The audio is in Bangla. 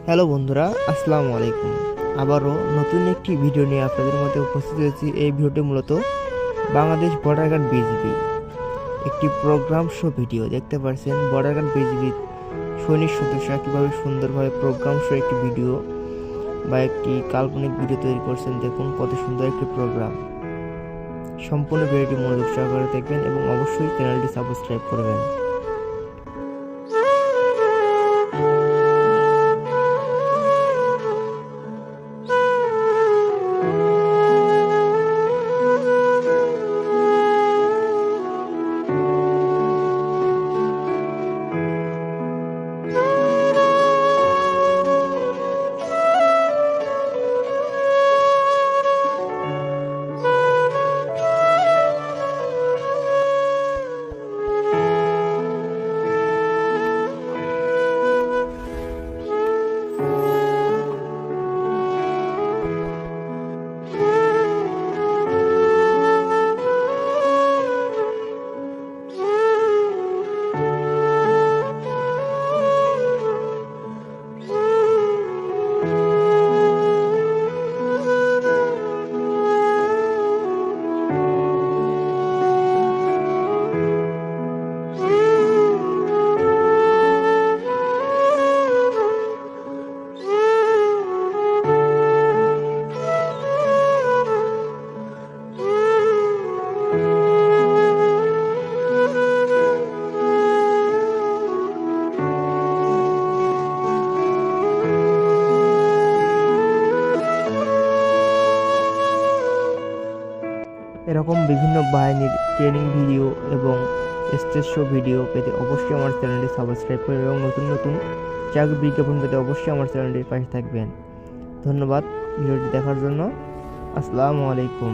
হ্যালো বন্ধুরা, আসসালামু আলাইকুম। আবারও নতুন একটি ভিডিও নিয়ে আপনাদের মধ্যে উপস্থিত হয়েছি। এই ভিডিওটি মূলত বাংলাদেশ বর্ডার গার্ড বিজিবি একটি প্রোগ্রাম শো ভিডিও। দেখতে পাচ্ছেন বর্ডার গার্ড বিজিবি সৈনিক সদস্যরা কীভাবে সুন্দরভাবে প্রোগ্রাম শো একটি ভিডিও বা একটি কাল্পনিক ভিডিও তৈরি করছেন। দেখুন কত সুন্দর একটি প্রোগ্রাম। সম্পূর্ণ ভিডিওটি মনোযোগ সহকারে দেখবেন এবং অবশ্যই চ্যানেলটি সাবস্ক্রাইব করবেন। এরকম বিভিন্ন বাহিনীর ট্রেনিং ভিডিও এবং স্টেজ শো ভিডিও পেতে অবশ্যই আমার চ্যানেলটি সাবস্ক্রাইব করবেন এবং নতুন নতুন চাকরি বিজ্ঞাপন পেতে অবশ্যই আমার চ্যানেলটির পাশে থাকবেন। ধন্যবাদ ভিডিওটি দেখার জন্য। আসসালামু আলাইকুম।